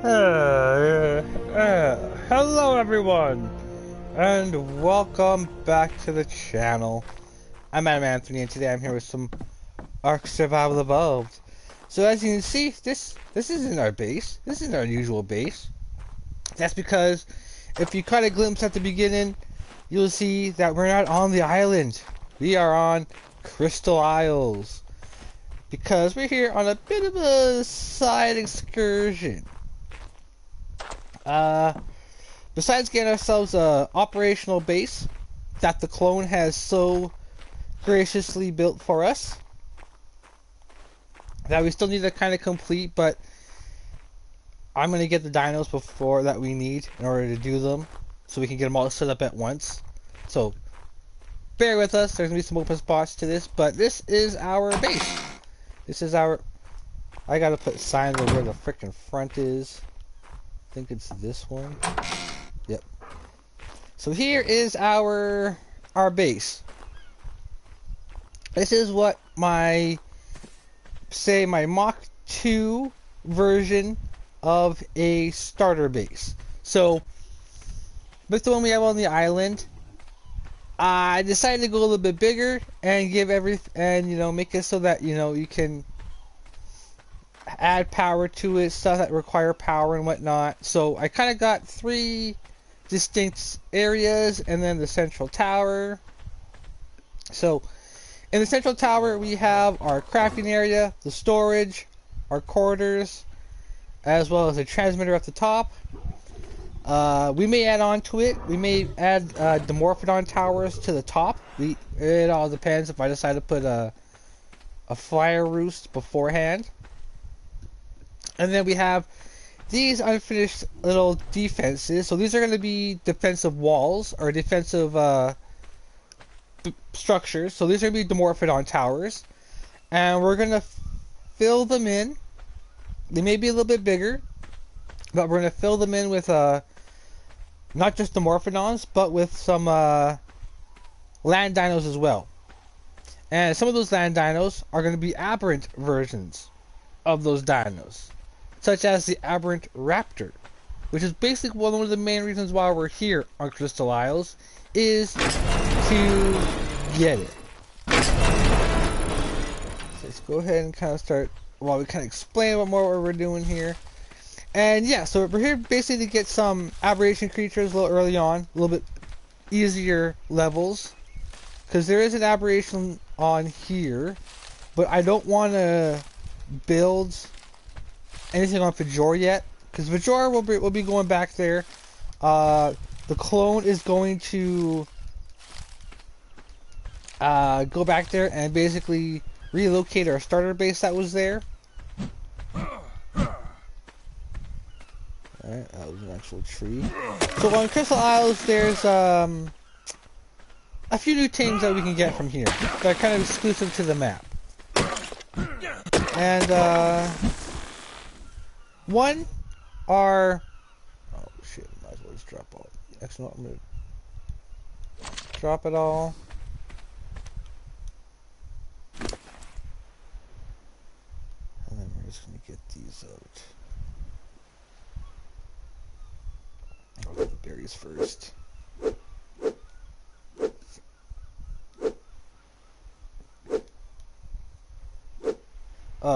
Hello everyone, and welcome back to the channel. I'm AdamAnthony, and today I'm here with some Ark Survival Evolved. So as you can see, this isn't our base. This isn't our usual base. That's because if you caught a glimpse at the beginning, you'll see that we're not on the island. We are on Crystal Isles. Because we're here on a bit of a side excursion. Besides getting ourselves a operational base that the clone has so graciously built for us, that we still need to kind of complete, but I'm going to get the dinos before that we need in order to do them, so we can get them all set up at once. So, bear with us, there's going to be some open spots to this, but this is our base. This is our... I gotta put signs of where the frickin' front is. I think it's this one. Yep. So here is our base. This is what my Mach 2 version of a starter base. So with the one we have on the island, I decided to go a little bit bigger and give make it so that you can add power to it, stuff that require power and whatnot. So I kind of got 3 distinct areas and then the central tower. So in the central tower we have our crafting area, the storage, our quarters, as well as a transmitter at the top. We may add on to it. We may add Dimorphodon towers to the top. It all depends if I decide to put a fire roost beforehand. And then we have these unfinished little defenses. So these are going to be defensive walls or defensive structures. So these are going to be Dimorphodon towers. And we're going to fill them in. They may be a little bit bigger, but we're going to fill them in with not just Dimorphodons, but with some land dinos as well. And some of those land dinos are going to be aberrant versions of those dinos, such as the aberrant raptor, which is basically one of the main reasons why we're here on Crystal Isles, is to get it. So let's go ahead and kind of start, while we kind of explain what we're doing here. And yeah, so we're here basically to get some aberration creatures a little early on, a little bit easier levels, because there is an aberration on here, but I don't want to build anything on Vajor yet, because Vajor will be going back there. The clone is going to go back there and basically relocate our starter base that was there. Alright, that was an actual tree. So on Crystal Isles, there's a few new things that we can get from here that are kind of exclusive to the map. And one are... Oh shit, might as well just drop all. Excellent, I'm gonna drop it all. And then we're just gonna get these out. I'll get the berries first.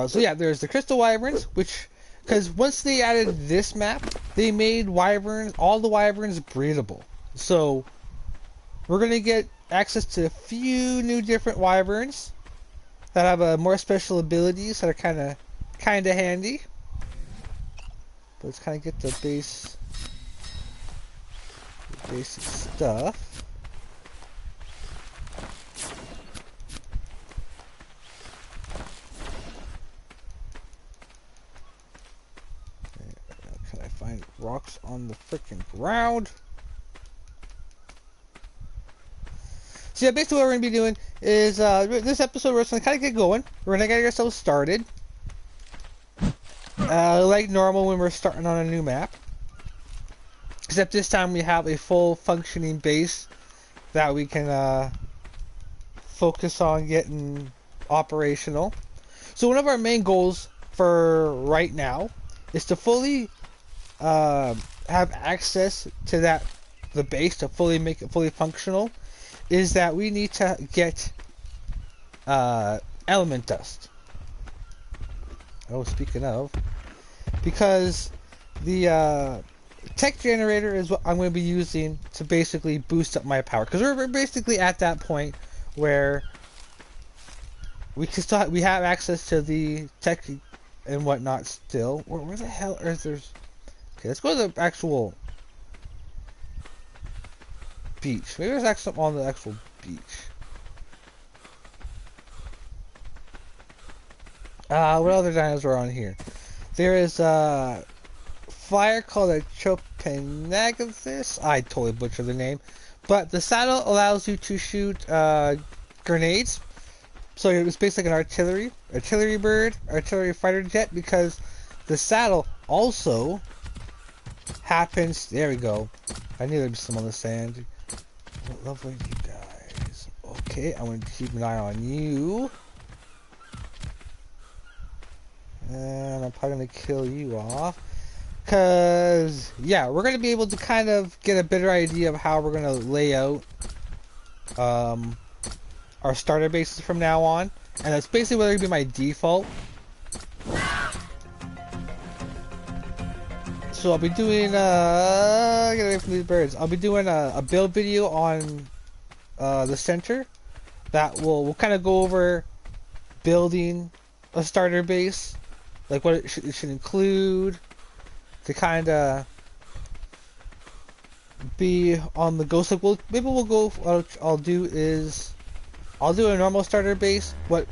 So yeah, there's the Crystal Wyverns, which... Because once they added this map, they made wyverns, all the wyverns, breedable. So we're gonna get access to a few new different wyverns that have more special abilities that are kind of handy. But let's kind of get the basic stuff. Rocks on the freaking ground. So yeah, basically what we're going to be doing is, this episode we're just going to kind of get going. We're going to get ourselves started. Like normal when we're starting on a new map. Except this time we have a full functioning base that we can focus on getting operational. So one of our main goals for right now is to fully have access to the base to fully make it fully functional is that we need to get element dust. Oh, speaking of, because the tech generator is what I'm going to be using to basically boost up my power, because we're basically at that point where we have access to the tech and whatnot still. Where the hell is there's? Okay, let's go to the actual beach. Maybe there's actually on the actual beach. What other dinosaur on here? There is a flyer called a Chopinagathus. I totally butchered the name. But the saddle allows you to shoot grenades. So it's basically an artillery fighter jet, because the saddle also happens. There we go. I knew there'd be some on the sand. Lovely, you guys. Okay, I'm going to keep an eye on you. And I'm probably going to kill you off. Because, yeah, we're going to be able to kind of get a better idea of how we're going to lay out our starter bases from now on. And that's basically going to be my default. So I'll be doing, get away from these birds. I'll be doing a build video on the center. That we'll kind of go over building a starter base. Like what it should include, to kind of be on the go. So maybe we'll go. What I'll do is I'll do a normal starter base. What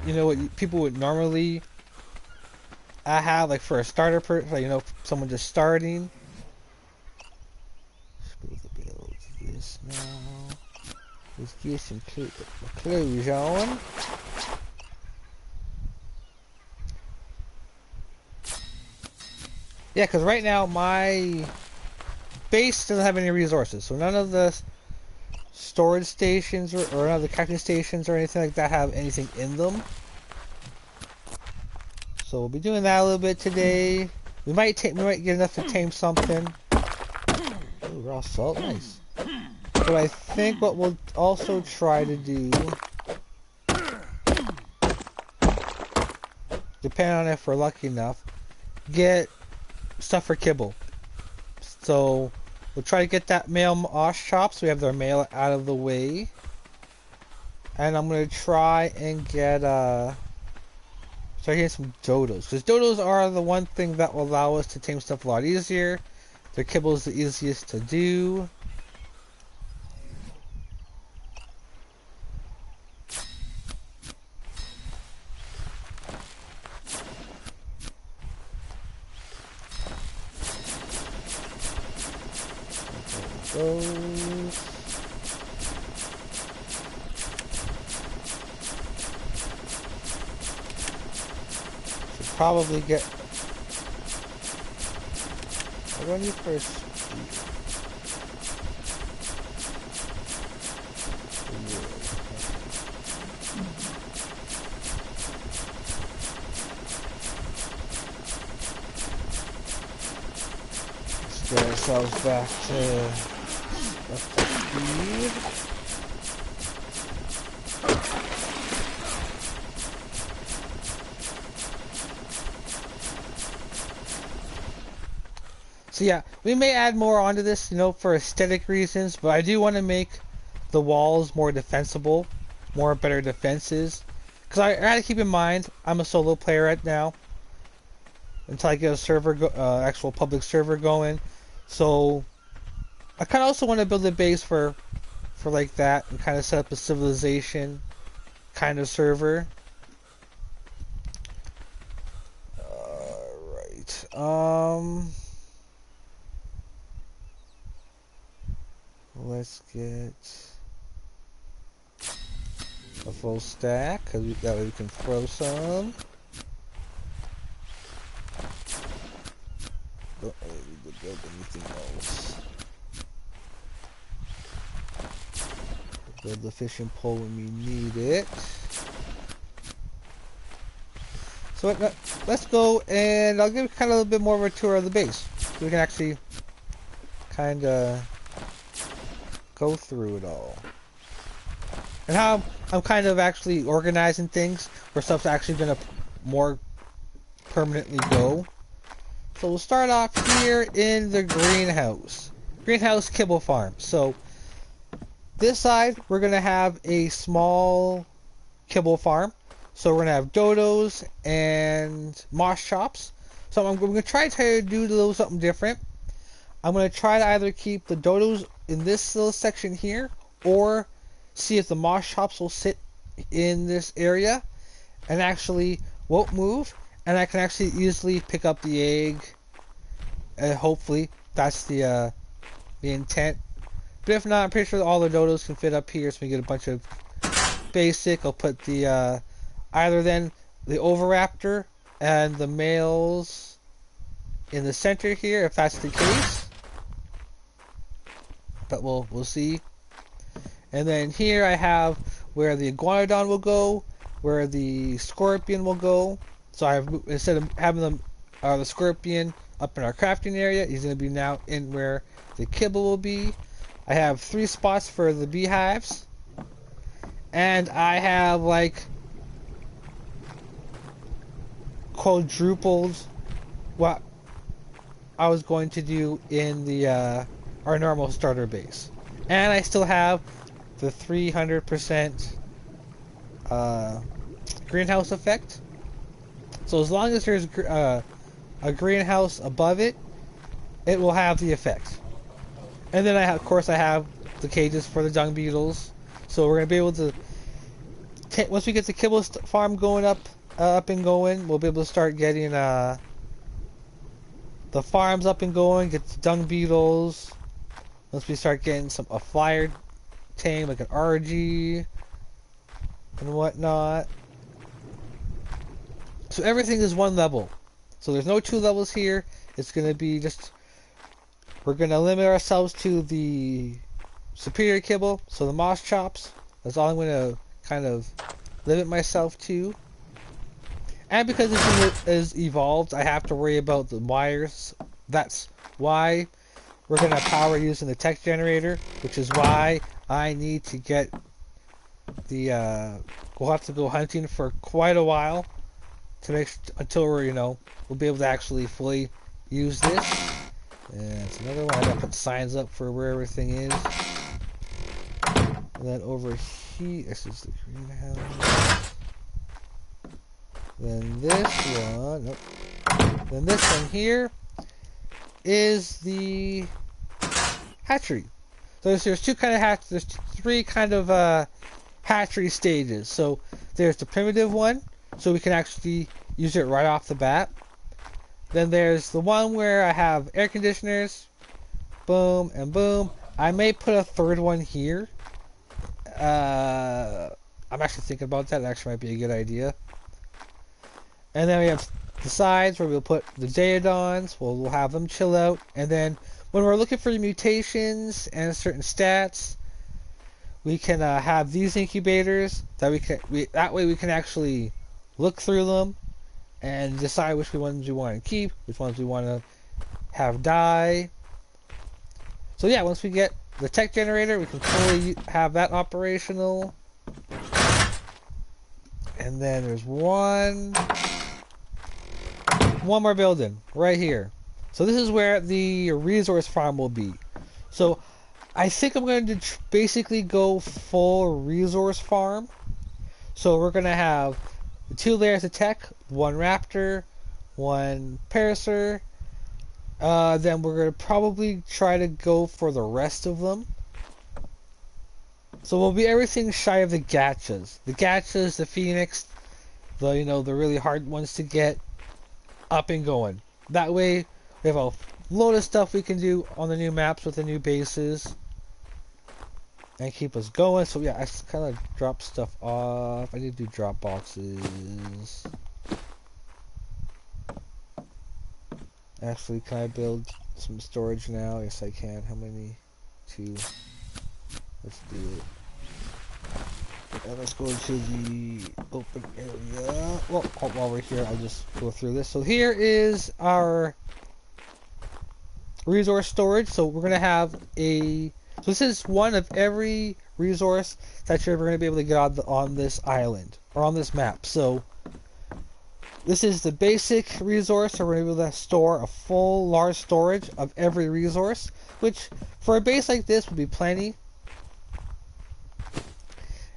people would normally have, like for a starter like, someone just starting. This now. Let's get some clues on. Yeah, because right now my base doesn't have any resources, so none of the storage stations or none of the crafting stations or anything like that have anything in them. So we'll be doing that a little bit today. We might get enough to tame something. Ooh, raw salt, nice. But I think what we'll also try to do, depending on if we're lucky enough, get stuff for kibble. So we'll try to get that male mosh chop, so we have their male out of the way. And I'm gonna try and get start getting some dodos, because dodos are the one thing that will allow us to tame stuff a lot easier. Their kibble is the easiest to do. Should probably get. What do I need for a speed? Let's get ourselves back to speed. So yeah, we may add more onto this, for aesthetic reasons, but I do want to make the walls more defensible, better defenses. Because I gotta keep in mind, I'm a solo player right now, until I get a server, actual public server going. So I kind of also want to build a base for like that, and kind of set up a civilization kind of server. Alright, let's get a full stack, because that way we can throw some. Don't really need to build anything else. Build the fishing pole when we need it. So let's go, and I'll give kind of a little bit more of a tour of the base. we can actually kind of go through it all. And how I'm kind of actually organizing things where stuff's actually going to more permanently go. So we'll start off here in the greenhouse. Greenhouse kibble farm. So this side, we're going to have a small kibble farm. So we're going to have dodos and moss chops. So I'm going to try to do a little something different. I'm going to try to either keep the dodos in this little section here, or see if the moss chops will sit in this area and actually won't move, and I can actually easily pick up the egg. Hopefully that's the intent. But if not, I'm pretty sure all the dodos can fit up here, so we get a bunch of basic. I'll put the either then the oviraptor and the males in the center here, if that's the case. But we'll see. And then here I have where the iguanodon will go, where the scorpion will go. So I have, instead of having them the scorpion up in our crafting area, he's going to be now in where the kibble will be. I have 3 spots for the beehives, and I have like quadrupled what I was going to do in the our normal starter base, and I still have the 300% greenhouse effect. So as long as there's a greenhouse above it, it will have the effect. And then of course I have the cages for the dung beetles. So we're gonna be able to once we get the kibble farm going up and going, we'll be able to start getting the farms up and going, get the dung beetles. Once we start getting a flyer tame like an RG and whatnot. So everything is 1 level. So there's no 2 levels here. It's going to be just, we're going to limit ourselves to the superior kibble, so the moss chops. That's all I'm going to kind of limit myself to. And because this thing is evolved, I have to worry about the wires. That's why we're going to power using the tech generator, which is why I need to get the, we'll have to go hunting for quite a while to make until we're, we'll be able to actually fully use this. And it's another one. I gotta put signs up for where everything is. And then over here, this is the greenhouse. Then this one, nope. Then this one here is the hatchery. So there's 2 kind of there's 3 kind of hatchery stages. So there's the primitive one, so we can actually use it right off the bat. Then there's the one where I have air conditioners, boom and boom. I may put a 3rd one here. I'm actually thinking about that. It actually might be a good idea. And then we have the sides where we'll put the Daedons. We'll have them chill out. And then when we're looking for the mutations and certain stats, we can have these incubators that that way we can actually look through them and decide which ones we want to keep, which ones we want to have die. So yeah, once we get the tech generator, we can fully have that operational. And then there's one more building right here. So this is where the resource farm will be. So I think I'm going to basically go full resource farm. So we're going to have 2 layers of tech, 1 raptor, 1 parasaur. Then we're going to probably try to go for the rest of them. So we'll be everything shy of the gachas. The gachas, the phoenix, the the really hard ones to get up and going. That way we have a load of stuff we can do on the new maps with the new bases and keep us going. So yeah, I kind of drop stuff off. I need to do drop boxes. Actually, can I build some storage now? Yes, I can. How many? 2. Let's do it. And let's go to the open area. Well, while we're here, I'll just go through this. So here is our resource storage. So we're gonna have a. So this is one of every resource that you're ever gonna be able to get on this island or on this map. So this is the basic resource, so we're able to store a full large storage of every resource, which for a base like this would be plenty.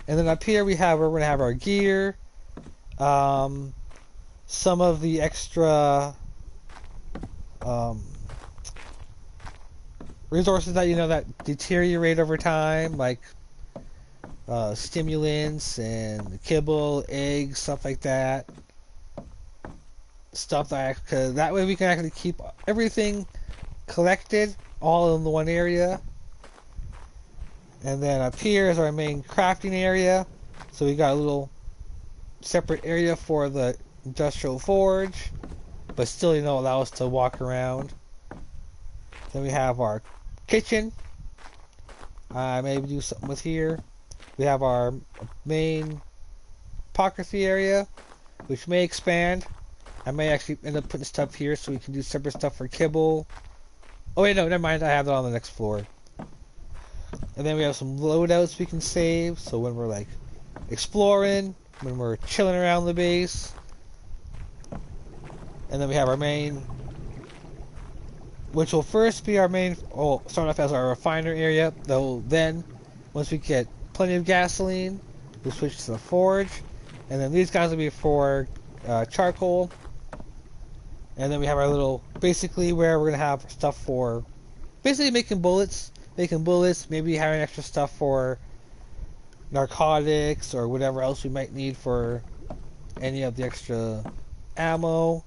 And then up here we're going to have our gear, some of the extra resources that that deteriorate over time, like stimulants and kibble, eggs, stuff like that. Stuff that way we can actually keep everything collected all in the one area. And then up here is our main crafting area. So we got a little separate area for the industrial forge, but still allow us to walk around. Then we have our kitchen. Maybe do something with here. We have our main apocryphy area, which may expand. I may actually end up putting stuff here so we can do separate stuff for kibble. Oh wait, no, never mind. I have that on the next floor. And then we have some loadouts we can save. So when we're like exploring, when we're chilling around the base. And then we have our main, which will first be our main. Oh, start off as our refiner area. Though then, once we get plenty of gasoline, we'll switch to the forge. And then these guys will be for charcoal. And then we have our little, basically where we're going to have stuff for, basically making bullets, maybe having extra stuff for narcotics or whatever else we might need for any of the extra ammo.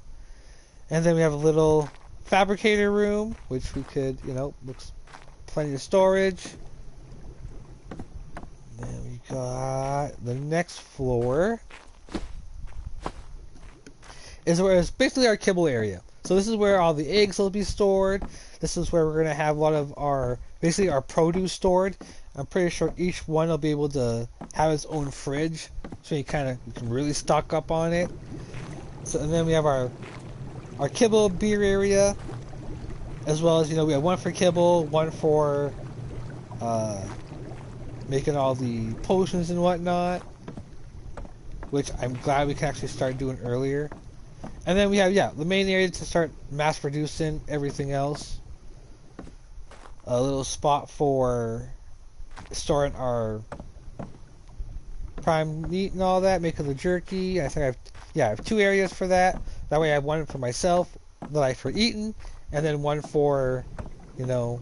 And then we have a little fabricator room, which we could, looks plenty of storage. Then we got the next floor. Is basically our kibble area. So this is where all the eggs will be stored. This is where we're going to have a lot of our produce stored. I'm pretty sure each one will be able to have its own fridge, so you can really stock up on it. So and then we have our kibble beer area, as well as we have one for kibble, one for making all the potions and whatnot, which I'm glad we can actually start doing earlier. And then we have, the main area to start mass producing everything else. A little spot for storing our prime meat and all that, making the jerky. I think I have 2 areas for that. That way I have one for myself, that I for eating, and then one for, kibble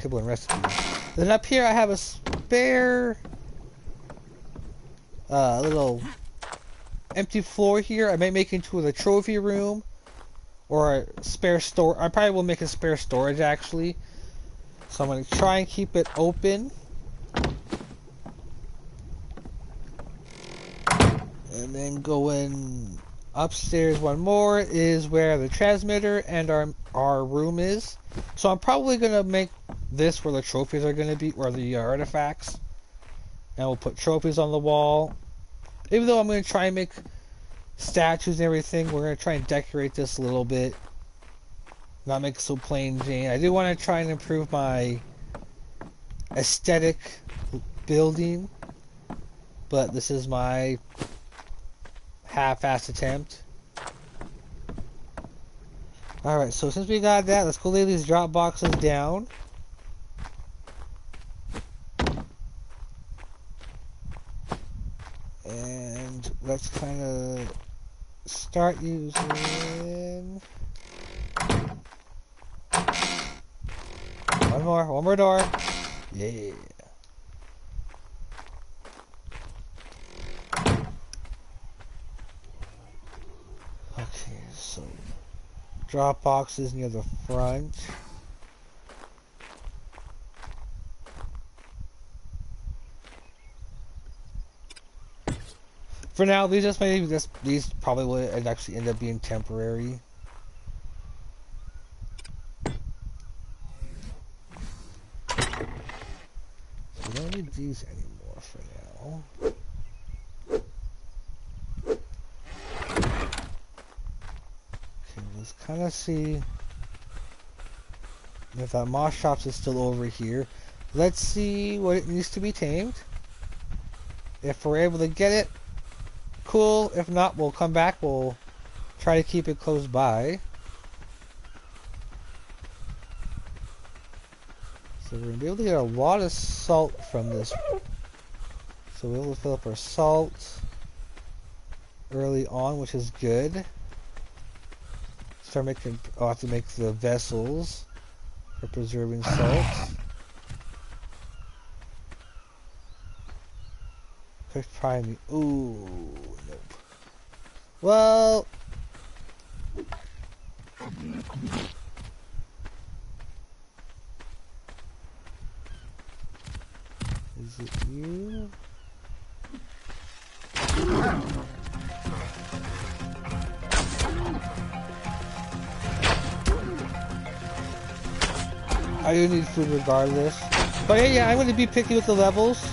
and recipes. Then up here I have a spare little empty floor here. I may make into the trophy room or a spare store. I probably will make a spare storage actually. So I'm going to try and keep it open. And then going upstairs one more is where the transmitter and our room is. So I'm probably going to make this where the trophies are going to be, or the artifacts. And we'll put trophies on the wall. Even though I'm going to try and make statues and everything, we're going to try and decorate this a little bit. Not make it so plain Jane. I do want to try and improve my aesthetic building. But this is my half-assed attempt. Alright, so since we got that, let's go lay these drop boxes down. And let's kind of start using one more door. Yeah. Okay, so drop boxes near the front. For now, these probably will actually end up being temporary. So we don't need these anymore for now. Let's kind of see if that moss shops is still over here. Let's see what it needs to be tamed. If we're able to get it, cool. If not, we'll come back. We'll try to keep it close by. So we're going to be able to get a lot of salt from this. So we'll be able to fill up our salt early on, which is good. Start making, I'll have to make the vessels for preserving salt. Quick pry me. Ooh, nope. Well, is it you? I do need food regardless. But yeah, I'm going to be picky with the levels.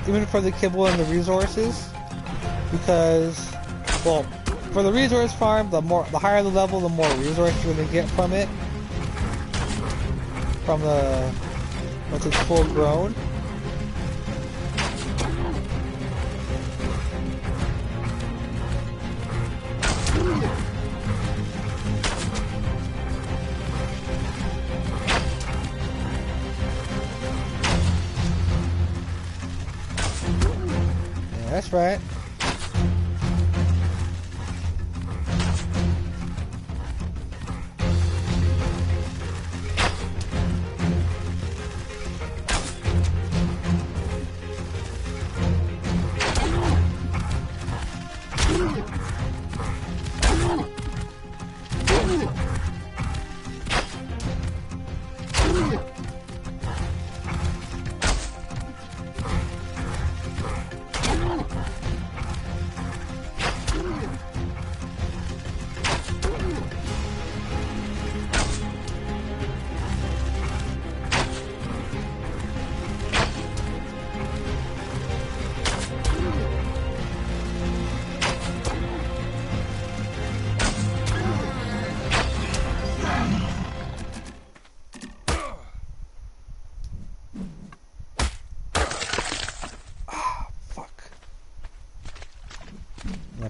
Even for the kibble and the resources. Because, well, for the resource farm, the higher the level, the more resources you're going to get from it. From the, once it's full grown. That's right.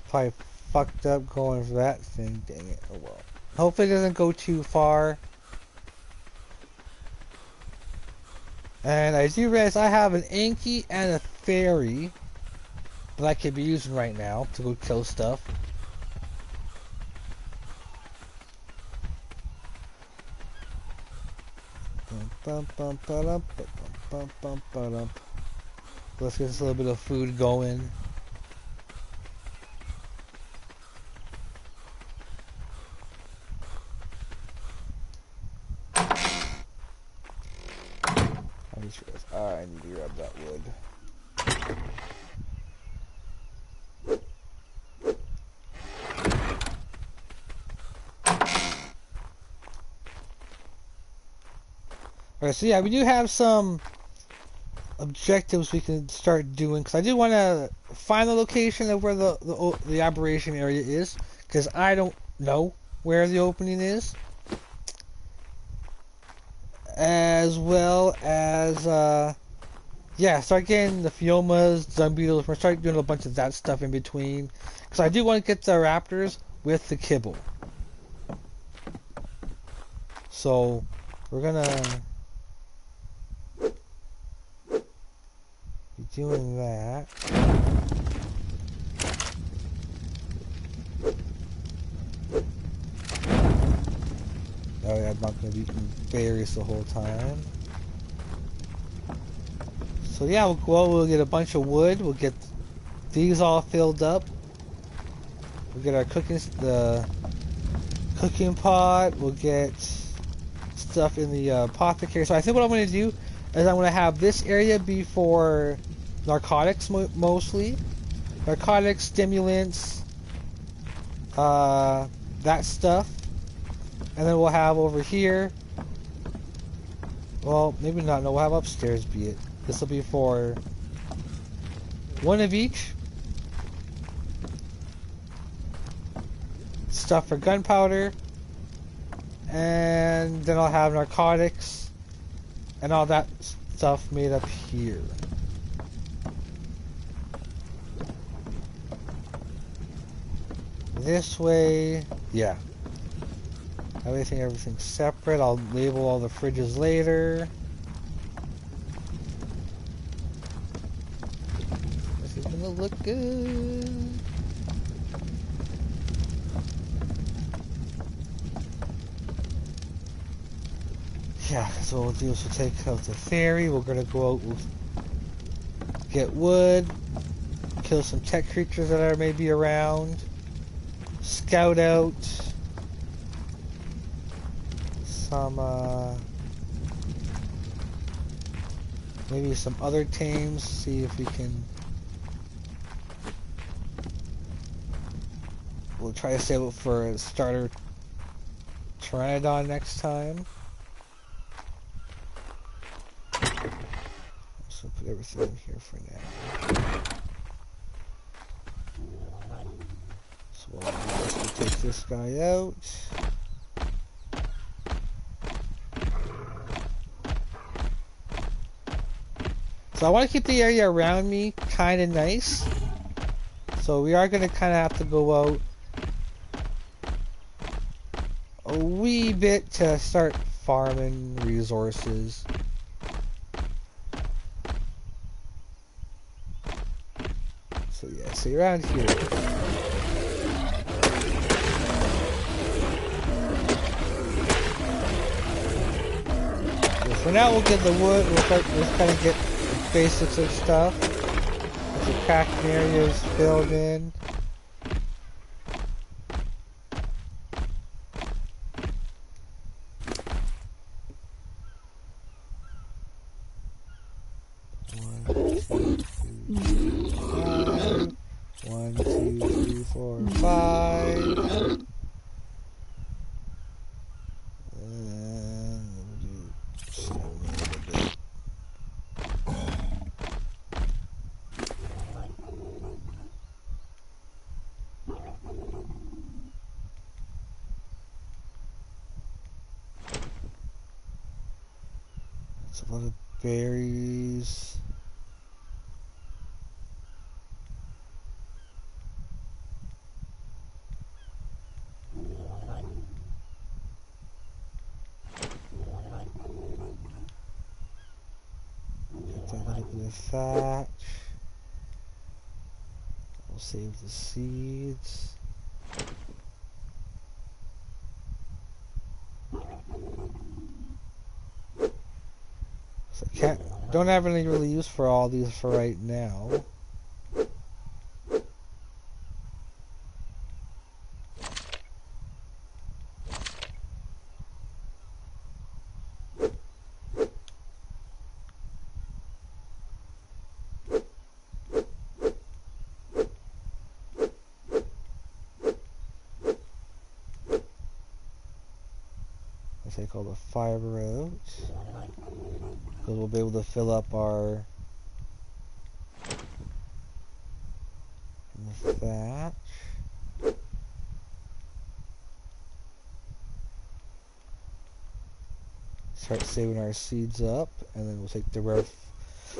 Probably fucked up going for that thing. Dang it. Oh well. Hopefully it doesn't go too far. And I do realize I have an Anki and a fairy that I could be using right now to go kill stuff. Let's get this little bit of food going. I need to grab that wood. Alright, so yeah, we do have some objectives we can start doing, because I do want to find the location of where the aberration area is, because I don't know where the opening is. As well as, yeah, start getting the Phiomas, dung beetles. We're start doing a bunch of that stuff in between. Because I do want to get the raptors with the kibble. So, we're gonna be doing that. Oh yeah, I'm not going to be eating berries the whole time. So yeah, we'll get a bunch of wood. We'll get these all filled up. We'll get our the cooking pot. We'll get stuff in the apothecary. So I think what I'm going to do is I'm going to have this area be for narcotics mostly. Narcotics, stimulants, that stuff. And then we'll have over here, well, maybe not, no, we'll have upstairs be it. This will be for one of each. Stuff for gunpowder, And then I'll have narcotics and all that stuff made up here. This way, yeah. Everything's separate. I'll label all the fridges later. This is gonna look good. Yeah, so what we'll do is we'll take out the ferry. We're gonna go out, we'll get wood, kill some tech creatures that are maybe around, scout out some, maybe some other tames, see if we can, we'll try to save it for a starter Pteranodon next time. So put everything in here for now. So we'll take this guy out. So I want to keep the area around me kind of nice. So we are going to kind of have to go out a wee bit to start farming resources. So yeah, so around here. So for now we'll get the wood, we'll kind of get the basics of stuff. Get the cracking areas filled in. One, two, three, four, five. And we'll do 7 a little bit. That's a lot of berries. Thatch. We'll save the seeds. So don't have any really use for all these for right now. Take all the fiber out, because we'll be able to fill up our thatch. Start saving our seeds up, and then we'll take the ref.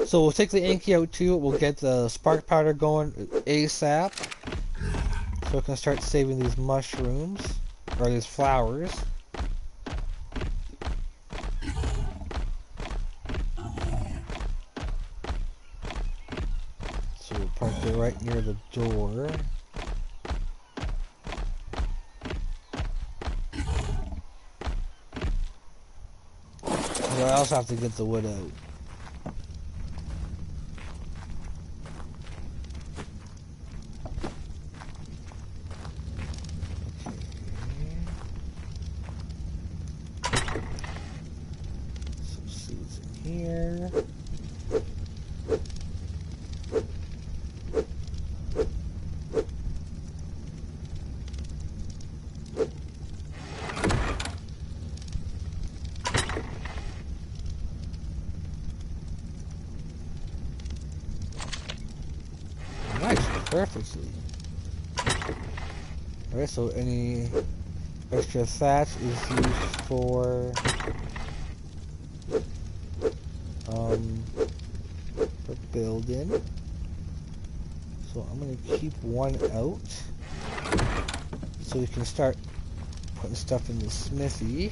So we'll take the inky out too. We'll get the spark powder going ASAP, so we can start saving these mushrooms or these flowers. Right near the door. But I also have to get the wood out. Okay. Some seeds in here. Perfectly. Alright, so any Extra thatch is used for building. So I'm gonna keep one out so we can start putting stuff in the smithy.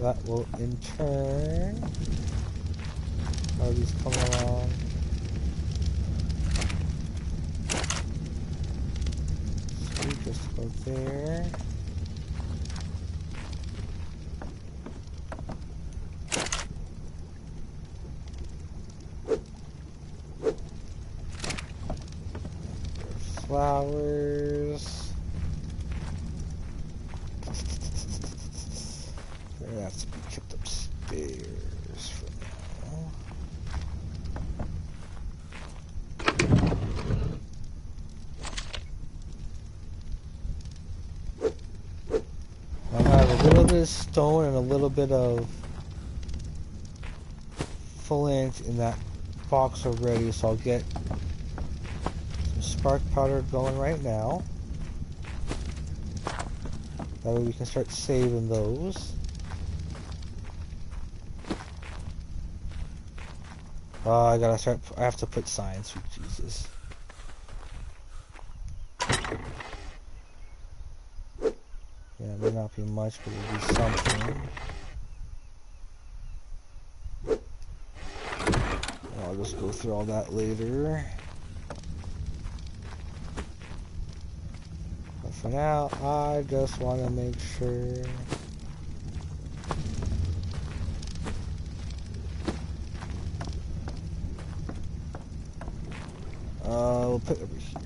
That will in turn, how are these coming along? So we just go there. Flowers. They have to be kept upstairs for now. I have a little bit of stone and a little bit of flint in that box already, so I'll get spark powder going right now. That way we can start saving those. I have to put signs, sweet Jesus. Yeah, it may not be much, but it'll be something. I'll just go through all that later. For now, I just want to make sure we'll put it over here.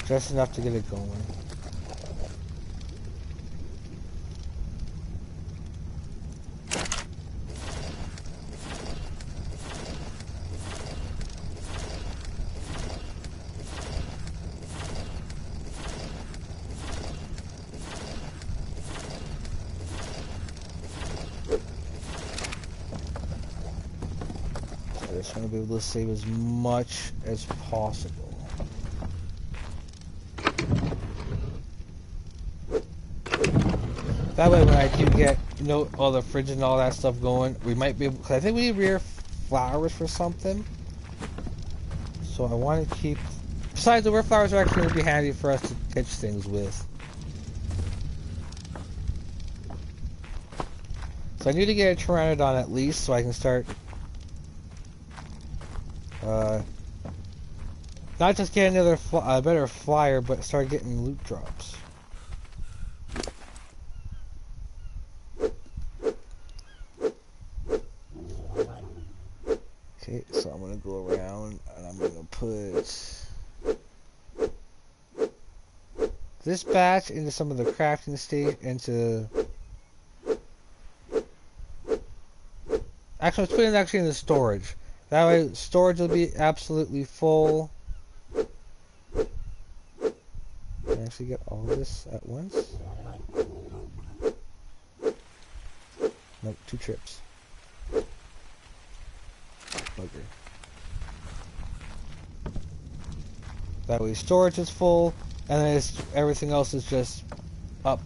Just enough to get it going. I just want to be able to save as much as possible. That way when I do get, all the fridge and all that stuff going, we might be able, because I think we need rare flowers for something. So I want to keep, besides the rare flowers are actually going to be handy for us to catch things with. So I need to get a pteranodon at least so I can start not just get another better flyer, but start getting loot drops. Okay, so I'm gonna go around and I'm gonna put this batch into some of the crafting stage actually let's put it actually in the storage. That way storage will be absolutely full. Can I actually get all this at once? Nope, 2 trips. Bugger. That way storage is full, and then everything else is just up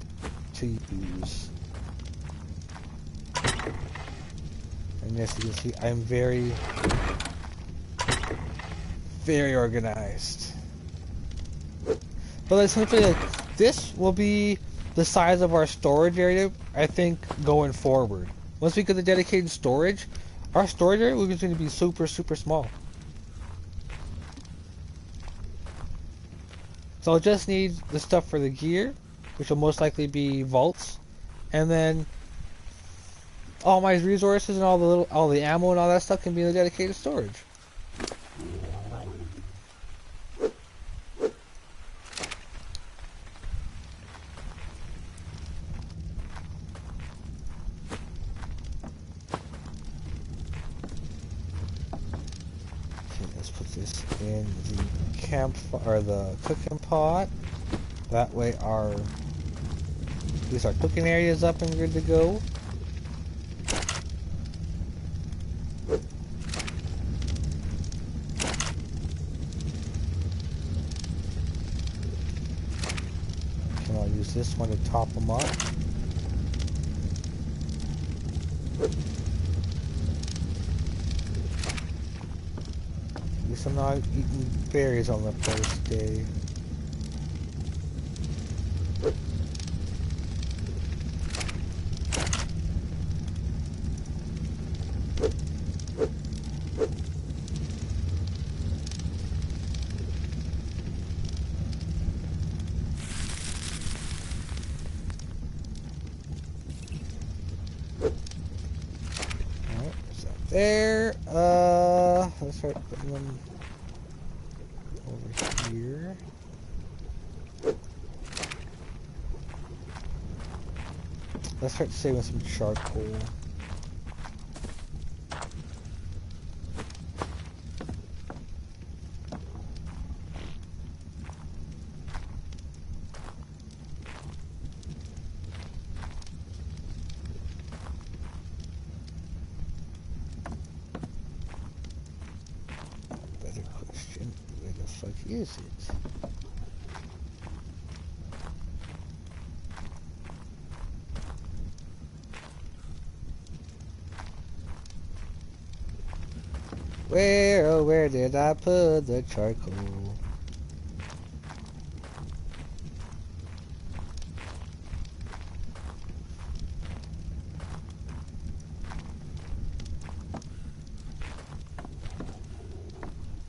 to use. And yes, you can see I'm very, very organized. But let's simply, like, this will be the size of our storage area, I think, going forward. Once we get the dedicated storage, our storage area is going to be super, super small. So I'll just need the stuff for the gear, which will most likely be vaults, and then all my resources and all the ammo and all that stuff can be in the dedicated storage. Okay, let's put this in the or the cooking pot. That way our cooking area is up and good to go. and I'll use this one to top them up. At least I'm not eating berries on the first day. There, let's start putting them over here. Let's start saving some charcoal. Is it? Where, oh, where did I put the charcoal?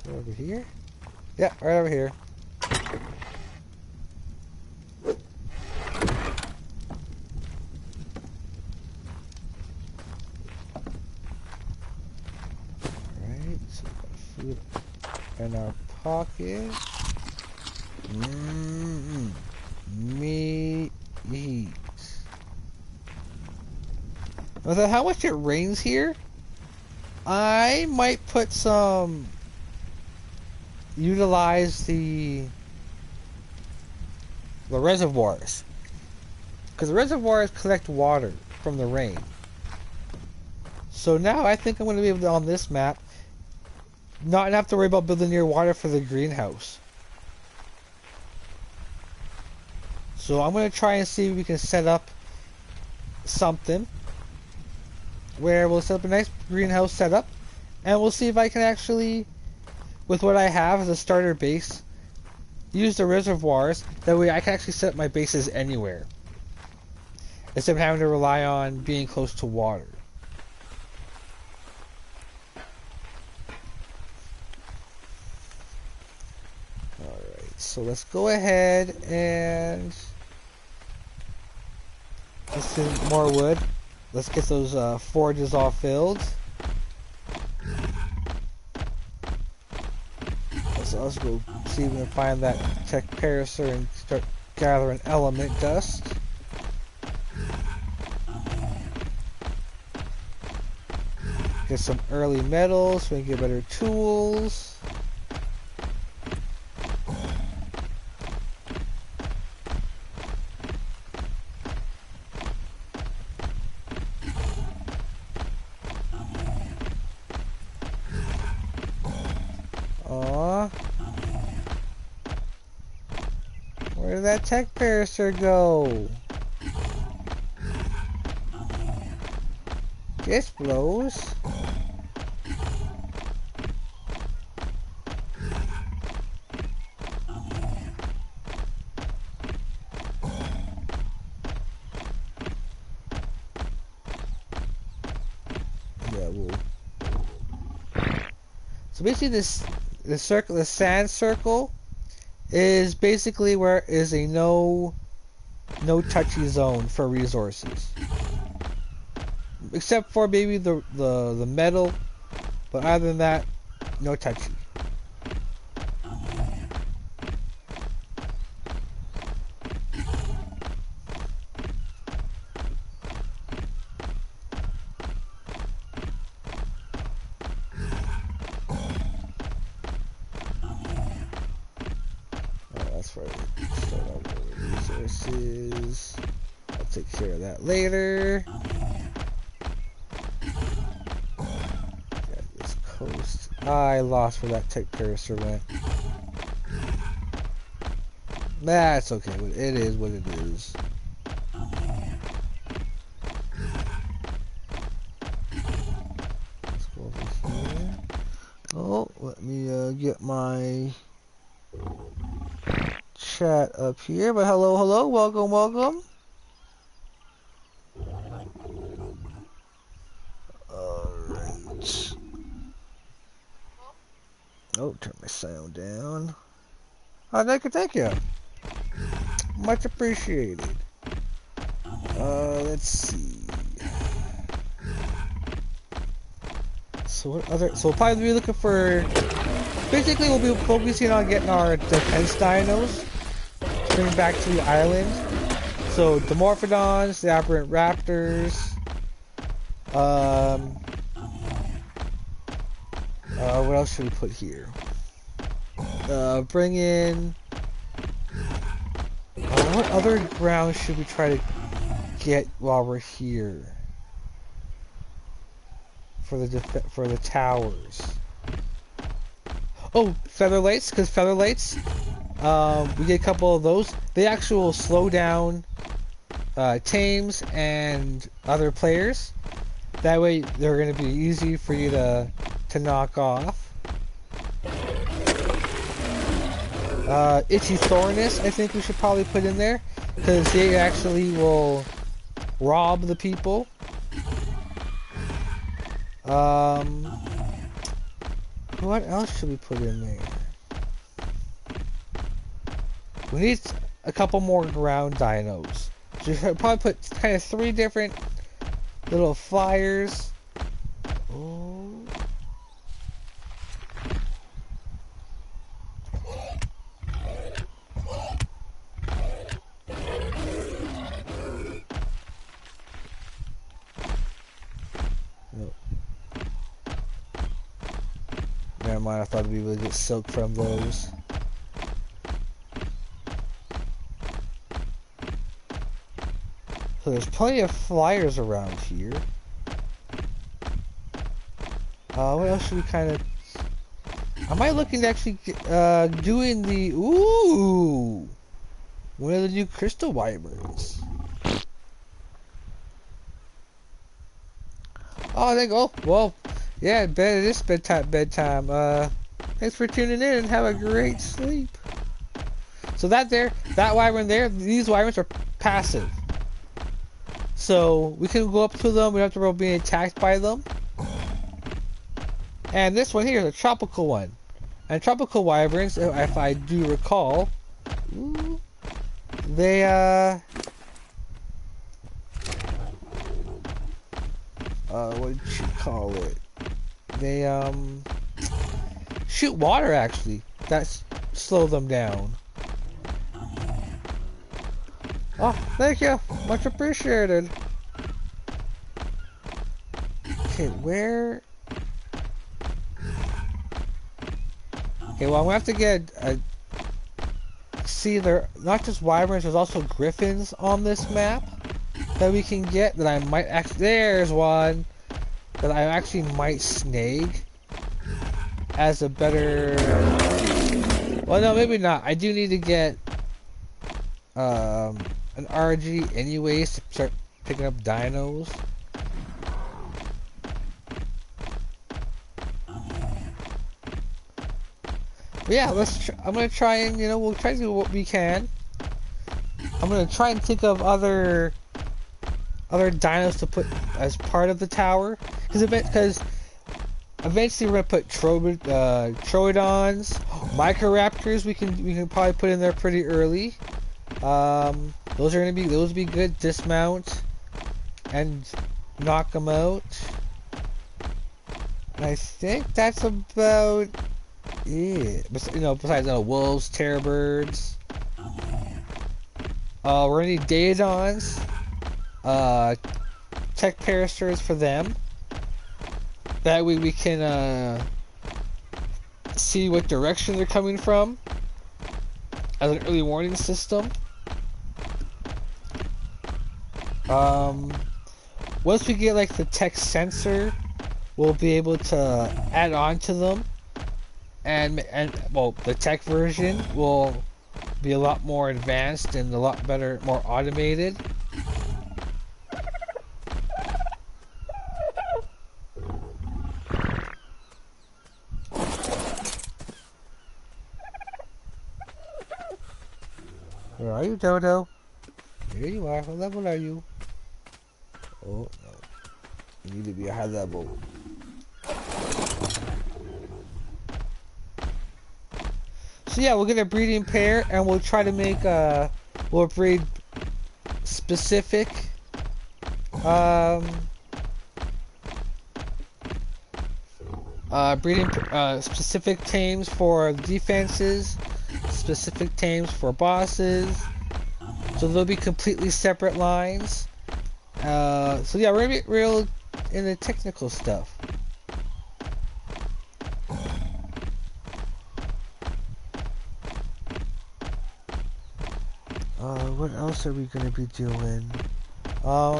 Over here? Yeah, right over here. Alright, so we got food in our pocket. Meat. With how much it rains here, I might put some... utilize the reservoirs, because the reservoirs collect water from the rain. So now I think I'm going to be able to, on this map, not have to worry about building near water for the greenhouse. So I'm going to try and see if we can set up something where we'll set up a nice greenhouse setup, and we'll see if I can actually, with what I have as a starter base, use the reservoirs. That way I can actually set up my bases anywhere, instead of having to rely on being close to water. Alright, so let's go ahead and let's get more wood. Let's get those forges all filled. So let's go see if we can find that tech parasaur and start gathering element dust. Get some early metals so we can get better tools. Where did that tech parasaur go? This blows. Yeah, we'll. So basically, the circle, the sand circle, is basically where is a no touchy zone for resources, except for maybe the metal, but other than that, no touchy. Resources. I'll take care of that later. Got this coast. I lost where that tech parasaur went. That's okay. It is what it is. Let's go over here. Oh, let me get my chat up here. But hello, hello, welcome, welcome. Alright. Oh, turn my sound down. Oh, thank you. Much appreciated. Let's see. So what other? So we'll probably be looking for. Basically, we'll be focusing on getting our defense dinos to bring back to the island. So the Morphodons, the Aberrant Raptors. What else should we put here? Bring in. What other ground should we try to get while we're here for the towers? Oh, Featherlights, because Featherlights, we get a couple of those. They actually slow down tames and other players. That way, they're going to be easy for you to knock off. Itchy Thornus, I think we should probably put in there, because they actually will rob the people. What else should we put in there? We need a couple more ground dinos. So we should probably put kind of 3 different little flyers. Oh. Never mind, I thought we would get silk from those. So there's plenty of flyers around here. What else should we kind of... Am I looking to actually doing the... Ooh! One of the new crystal wyverns. Oh, there you go. Well, yeah, it is bedtime. Thanks for tuning in and have a great sleep. So that wyvern there, these wyverns are passive. So we can go up to them, we don't have to worry about being attacked by them. And this one here is a tropical one. And tropical wyverns, if I do recall, they what did you call it? They shoot water actually. That's slow them down. Oh, thank you. Much appreciated. Okay, where? Okay, well I'm gonna have to get see there not just wyverns, there's also griffins on this map that we can get that I might actually there's one that I actually might snag as a better well no maybe not. I do need to get an RG anyways to start picking up dinos. But yeah, I'm gonna try and we'll try to do what we can. I'm gonna try and think of other dinos to put as part of the tower, because eventually we're gonna put Troodons, Microraptors. We can probably put in there pretty early. Those would be good dismount and knock them out. And I think that's about it. Besides wolves, terrorbirds. We're gonna need Daedons, tech parasters for them. That way we can see what direction they're coming from as an early warning system. Once we get like the tech sensor, we'll be able to add on to them, and well, the tech version will be a lot more advanced and a lot better, more automated. Where are you, Dodo? Here you are. What level are you? Oh, no. You need to be a high level. So yeah, we'll get a breeding pair, and we'll try to make we'll breed specific breeding specific tames for defenses, specific tames for bosses. So they'll be completely separate lines. So yeah, we're gonna be real in the technical stuff. What else are we gonna be doing? But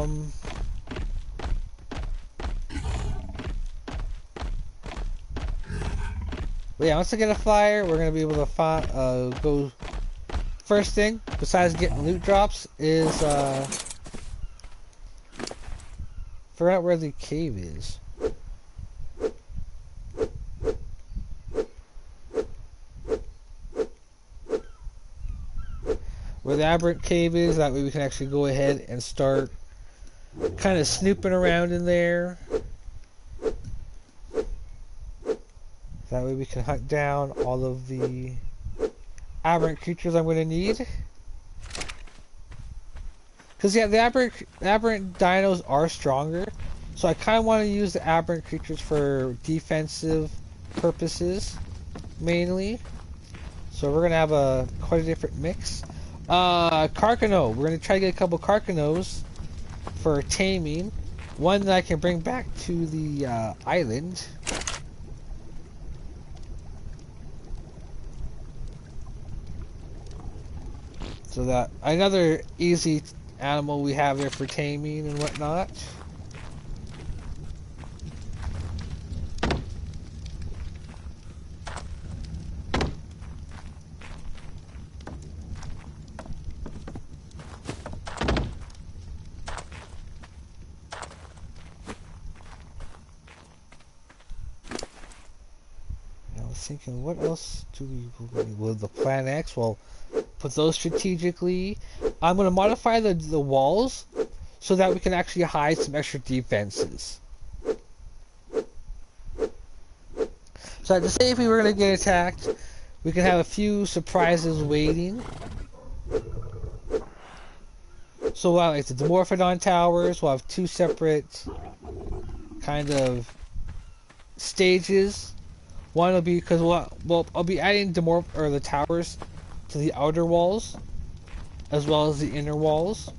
yeah, once I get a flyer, we're gonna be able to go. First thing, besides getting loot drops, is figure out where the cave is. Where the aberrant cave is, that way we can actually go ahead and start kind of snooping around in there. That way we can hunt down all of the aberrant creatures I'm going to need. Because yeah, the aberrant dinos are stronger, so I kind of want to use the aberrant creatures for defensive purposes, mainly. So we're going to have quite a different mix. Carcano. We're going to try to get a couple Carcanos for taming. One that I can bring back to the island. So that another easy animal we have there for taming and whatnot. I was thinking, what else do we with the Plan X? Well, put those strategically. I'm going to modify the walls so that we can actually hide some extra defenses. So to say if we were going to get attacked, we can have a few surprises waiting. So we'll have like the Dimorphodon towers. We'll have two separate kind of stages. One will be because I'll be adding the towers to the outer walls as well as the inner walls.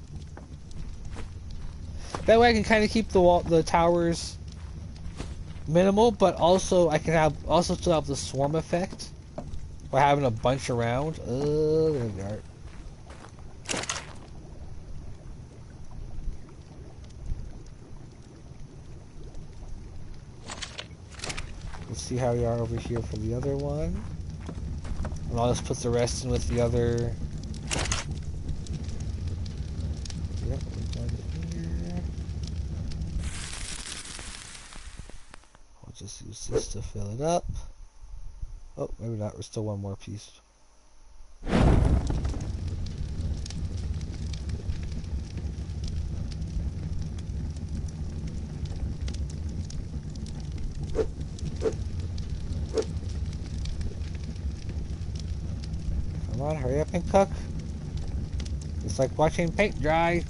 That way I can kind of keep the towers minimal, but also I can still have the swarm effect by having a bunch around. There we are. Let's see how we are over here for the other one. And I'll just put the rest in with the other. Yep, we're done here. I'll just use this to fill it up. Oh, maybe not. There's still one more piece. Come on, hurry up and cook. It's like watching paint dry.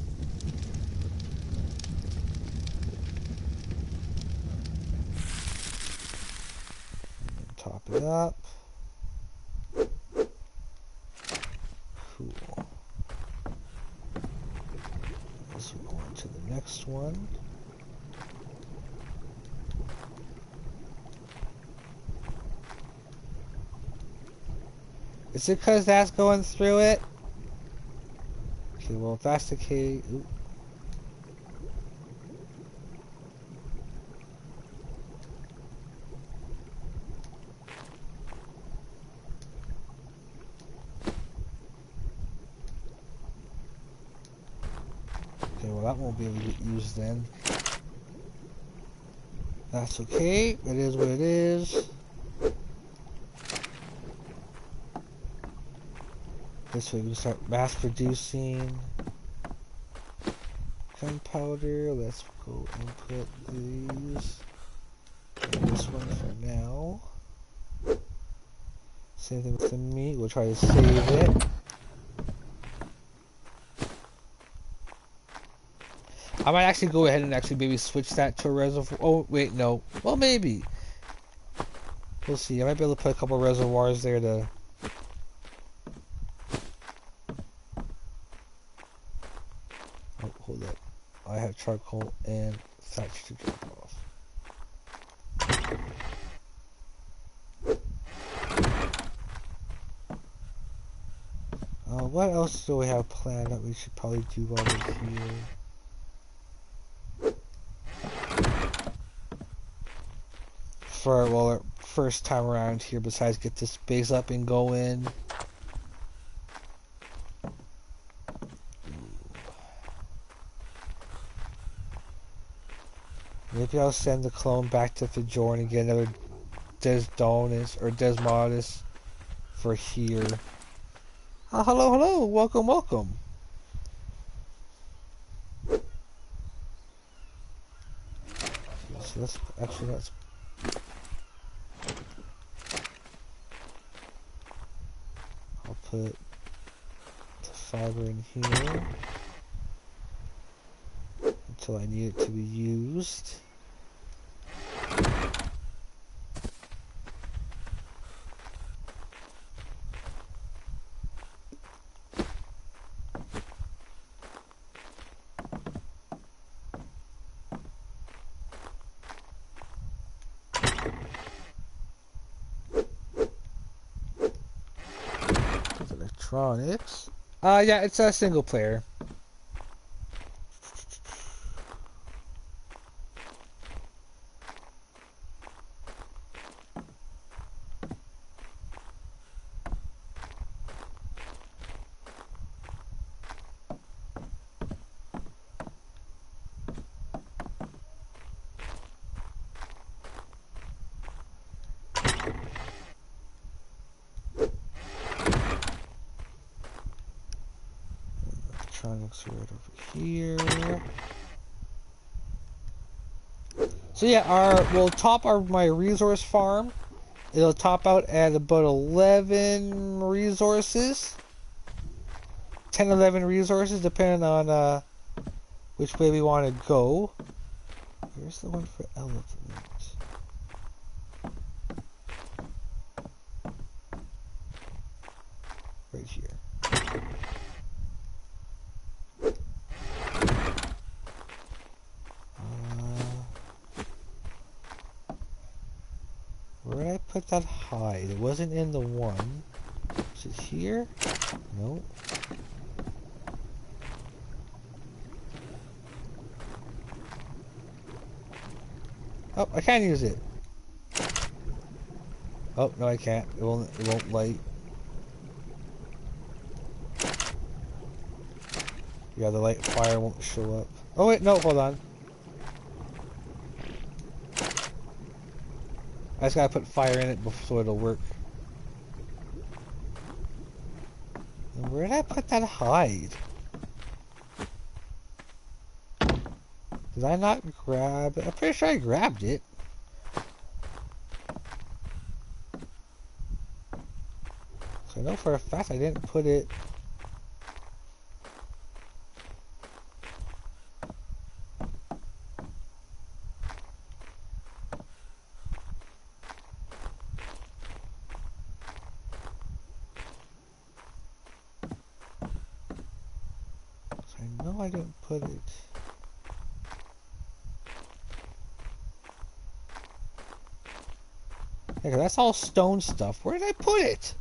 Top it up. Cool. Let's go on to the next one. Is it because that's going through it? Okay, well, if that's the case... Ooh. Well, that won't be able to get used then. That's okay. It is what it is. This way we can start mass producing gunpowder. Let's go and put these in this one for now. Same thing with the meat. We'll try to save it. I might actually go ahead and actually maybe switch that to a reservoir. Oh, wait, no. Well, maybe. We'll see. I might be able to put a couple reservoirs there to... Oh, hold up. I have charcoal and thatch to drop off. What else do we have planned that we should probably do while we're here? For, well, our first time around here, besides get this base up and going. Maybe I'll send the clone back to Fjord and get another Desdonus or Desmodus for here. Hello, hello, welcome, welcome. So let's I'll put the fiber in here until I need it to be used. Electronics. Yeah, it's a single player. Electronics right over here. So yeah, we'll top my resource farm. It'll top out at about 11 resources. 10, 11 resources, depending on which way we want to go. Where's the one for elephants? Right here. Where did I put that hide? It wasn't in the one. Is it here? Nope. Oh, I can't use it. Oh, no I can't. It won't light. Yeah, the light fire won't show up. Oh wait, no, hold on. I just gotta put fire in it so it'll work. And where did I put that hide? Did I not grab it? I'm pretty sure I grabbed it. So I know for a fact I didn't put it. I didn't put it. Yeah, that's all stone stuff. Where did I put it?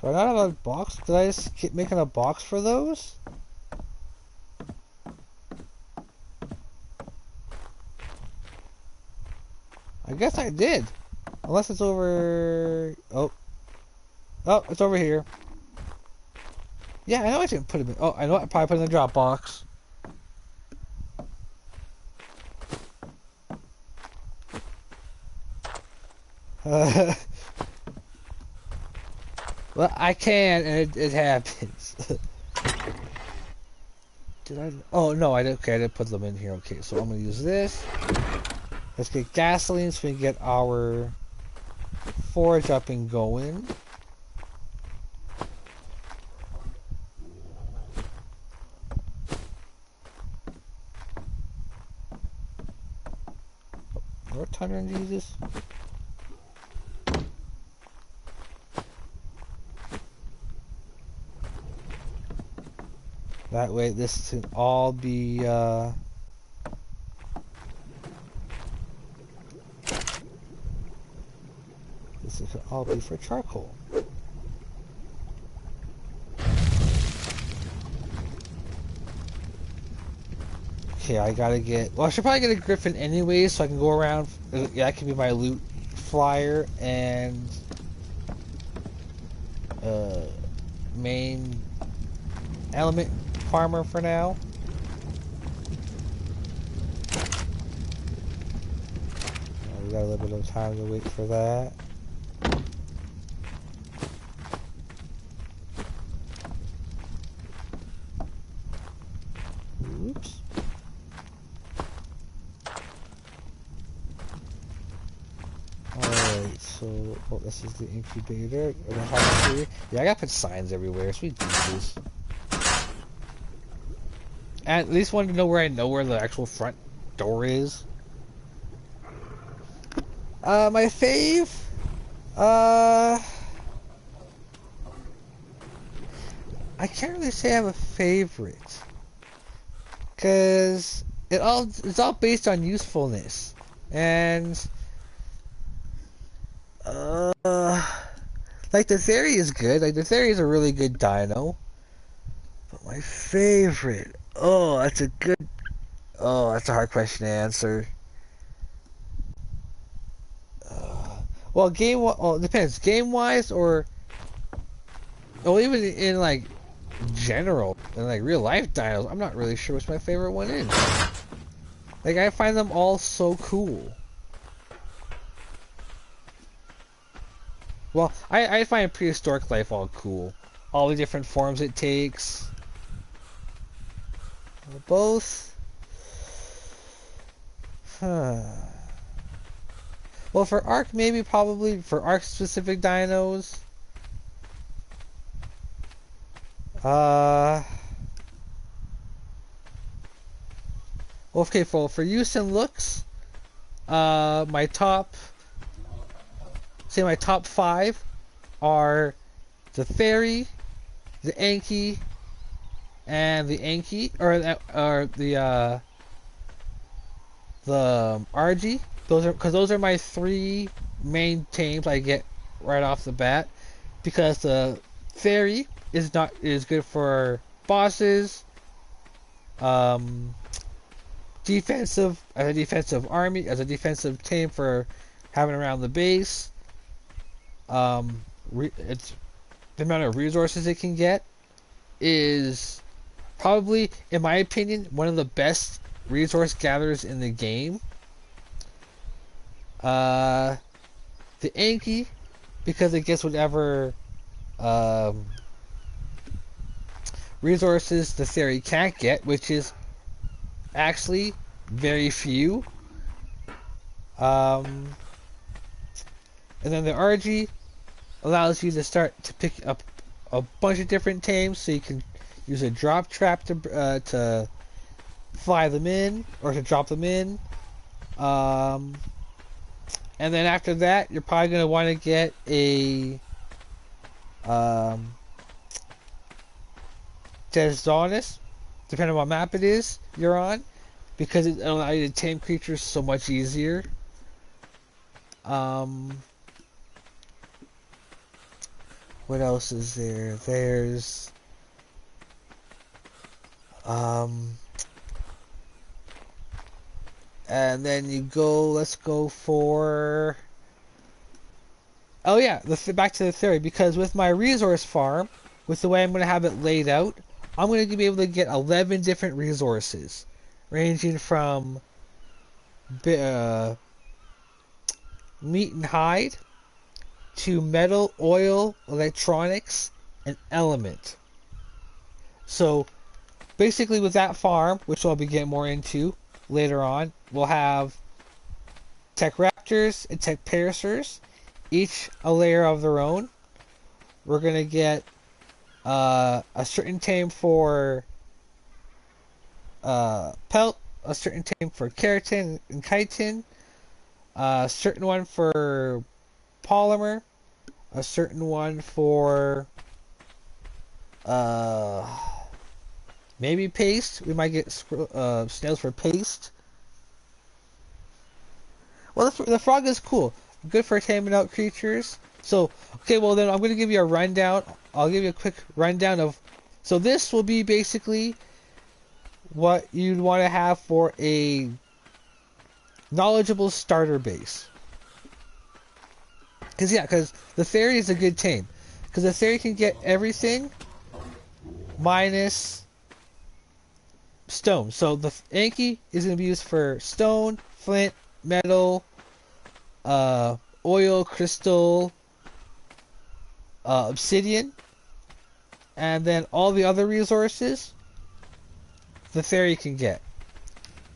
Do I not have a box? Did I just keep making a box for those? I guess I did. Unless it's over... Oh. Oh, it's over here. Yeah, I know I didn't put them in... Oh, I know I probably put it in the drop box. Well, I can, and it happens. Did I... Oh, no, I didn't... Okay, I didn't put them in here. Okay, so I'm going to use this. Let's get gasoline so we can get our forge up and going. What time am I going to use this? That way this can all be this can all be for charcoal. Okay, I gotta get... Well, I should probably get a griffin anyway, so I can go around... Yeah, that can be my loot flyer and... main element farmer for now. We got a little bit of time to wait for that. Oops. Alright, so this is the incubator. Yeah, I gotta put signs everywhere, so we do this. At least wanted to know where the actual front door is. My fave? I can't really say I have a favorite. Cause it's all based on usefulness. And like the theory is good. Like the theory is a really good dino. But my favorite, that's a hard question to answer. Well, it depends. Game wise, or even in like general, in like real life dinos, I'm not really sure which my favorite one is. Like I find them all so cool. Well, I find prehistoric life all cool. All the different forms it takes. Both. Well, for Ark, probably for Ark specific dinos. Well, okay, for use and looks, my top 5 are the Fairy, the Anki, and the Anki, or the RG. Those are my 3 main tames I get right off the bat, because the Fairy is good for bosses, defensive army, as a defensive tame for having around the base. It's the amount of resources it can get is probably, in my opinion, one of the best resource gatherers in the game. The Anki, because it gets whatever resources the Theory can't get, which is actually very few. And then the RG allows you to start to pick up a bunch of different tames, so you can use a drop trap to fly them in, or to drop them in. And then after that, you're probably going to want to get a Desdonus, depending on what map it is you're on, because it allows you to tame creatures so much easier. What else is there? There's and then let's go for Oh yeah, back to the theory, because with my resource farm, with the way I'm going to have it laid out, I'm going to be able to get 11 different resources, ranging from uh, meat and hide to metal, oil, electronics, and element. So basically with that farm, which I'll be getting more into later on, we'll have tech raptors and tech paracers, each a layer of their own. We're going to get a certain tame for pelt, a certain tame for keratin and chitin, a certain one for polymer, a certain one for maybe paste. We might get snails for paste. Well, the frog is cool. Good for taming out creatures. So, okay, well then I'm going to give you a rundown. I'll give you a quick rundown of... So this will be basically what you'd want to have for a knowledgeable starter base. Because the fairy is a good tame. Because the fairy can get everything minus stone. So the Anki is going to be used for stone, flint, metal, oil, crystal, obsidian, and then all the other resources the fairy can get.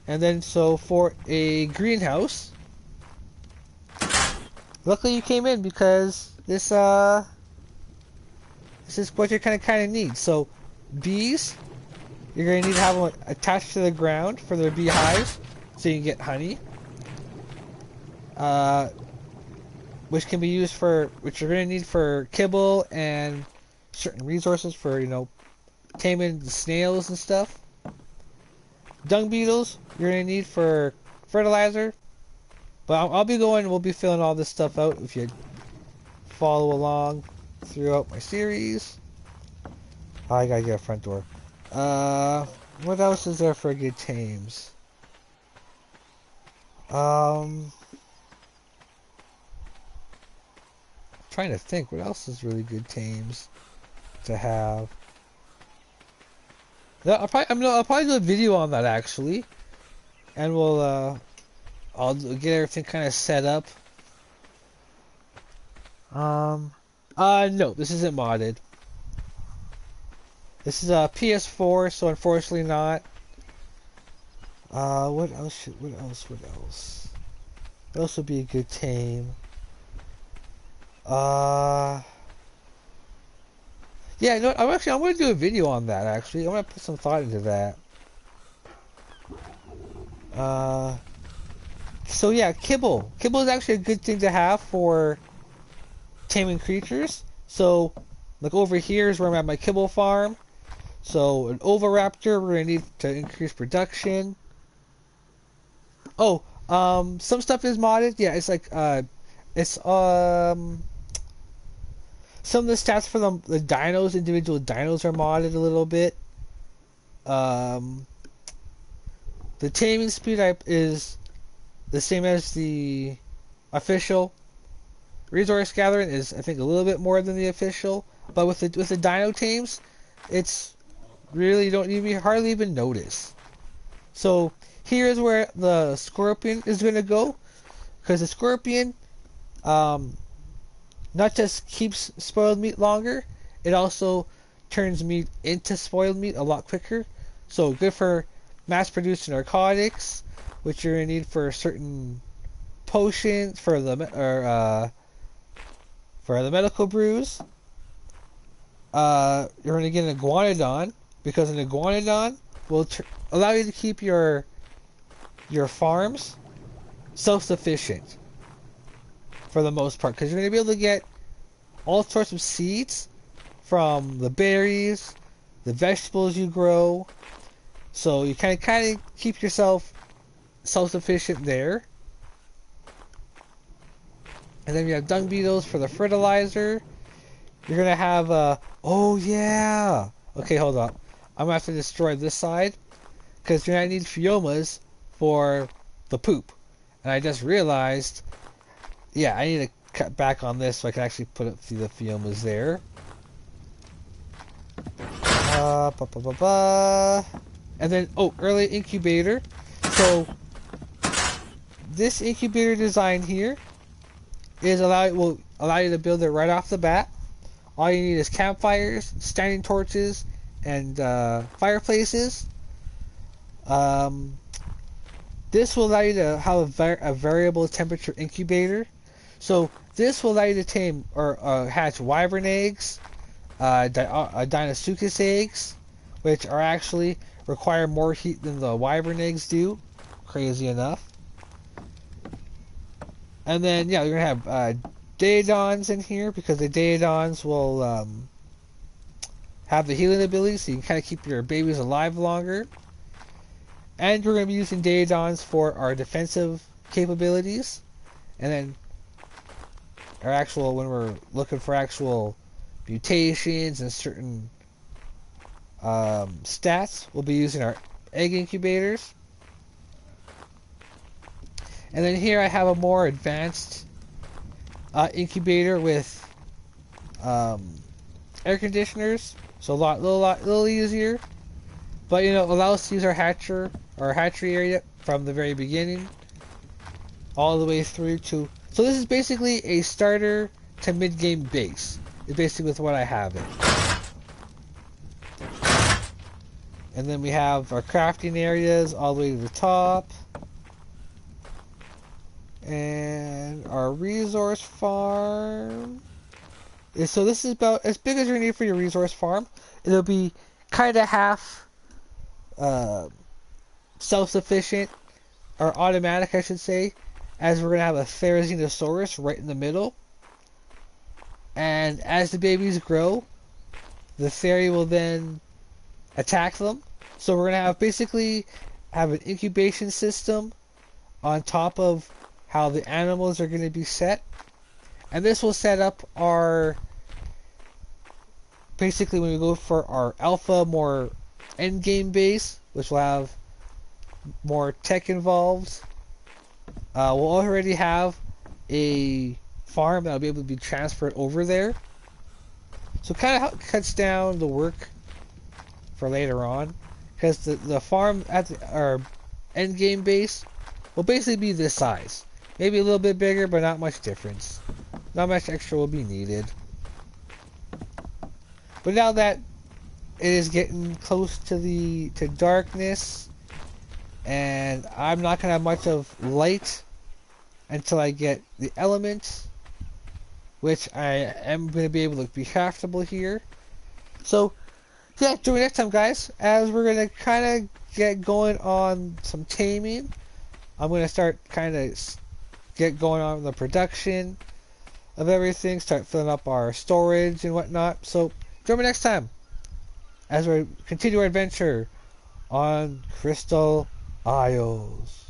And then so for a greenhouse, luckily you came in because this is what you kind of need. So bees, you're going to need to have them attached to the ground for their beehives so you can get honey. Which can be used for, which you're going to need for kibble and certain resources for, taming the snails and stuff. Dung beetles, you're going to need for fertilizer. But we'll be filling all this stuff out if you follow along throughout my series. Oh, I gotta get a front door. What else is there for good tames? Trying to think what else is really good tames to have. I'll probably do a video on that actually, and I'll get everything kind of set up. No, this isn't modded. This is a PS4, so unfortunately not. What else? What else would be a good tame? Yeah, no, I'm going to do a video on that, actually. I'm going to put some thought into that. So yeah, kibble. Kibble is actually a good thing to have for taming creatures. So, like over here is where I'm at my kibble farm. So, an oviraptor we're going to need to increase production. Oh, some stuff is modded. Yeah, it's like, some of the stats for the dinos, individual dinos, are modded a little bit. The taming speed is the same as the official. Resource gathering is, I think, a little bit more than the official. But with the dino tames, it's really, you hardly even notice. So here's where the scorpion is going to go, because the scorpion not just keeps spoiled meat longer, it also turns meat into spoiled meat a lot quicker. So good for mass-produced narcotics, which you're gonna need for certain potions for the medical brews. You're gonna get an iguanodon, because an iguanodon will allow you to keep your farms self-sufficient for the most part, because you're going to be able to get all sorts of seeds from the berries, the vegetables you grow, so you kind of keep yourself self-sufficient there. And then you have dung beetles for the fertilizer. You're going to have oh yeah, okay, hold on, I'm going to have to destroy this side, because you're going to need phiomas for the poop. And I just realized, yeah, I need to cut back on this so I can actually put it through the Fiomas there. And then, early incubator. So this incubator design here will allow you to build it right off the bat. All you need is campfires, standing torches, and fireplaces. This will allow you to have a variable temperature incubator. So this will allow you to tame or hatch wyvern eggs, Deinosuchus eggs, which are actually require more heat than the wyvern eggs do. Crazy enough. And then, yeah, you're going to have Daedons in here, because the Daedons will have the healing ability, so you can kind of keep your babies alive longer. And we're going to be using Daedons for our defensive capabilities. And then when we're looking for actual mutations and certain stats, we'll be using our egg incubators. And then here I have a more advanced incubator with air conditioners, so a little easier. But allow us to use our hatchery area from the very beginning, all the way through to. So this is basically a starter to mid-game base. It's basically with what I have it. And then we have our crafting areas all the way to the top. And our resource farm. So this is about as big as you need for your resource farm. It'll be kind of half self-sufficient, or automatic I should say, as we're going to have a Therizinosaurus right in the middle. And as the babies grow, the Theri will then attack them. So we're going to basically have an incubation system on top of how the animals are going to be set. And this will set up our, basically when we go for our alpha, more endgame base, which will have more tech involved. We'll already have a farm that will be able to be transferred over there. So it kind of cuts down the work for later on, because the farm at our endgame base will basically be this size. Maybe a little bit bigger, but not much difference. Not much extra will be needed. But now that it is getting close to darkness, and I'm not going to have much of light until I get the elements, which I am going to be able to be craftable here. So, yeah, join me next time, guys, as we're going to kind of get going on some taming. I'm going to start kind of get going on the production of everything, start filling up our storage and whatnot. So join me next time as we continue our adventure on Crystal Isles.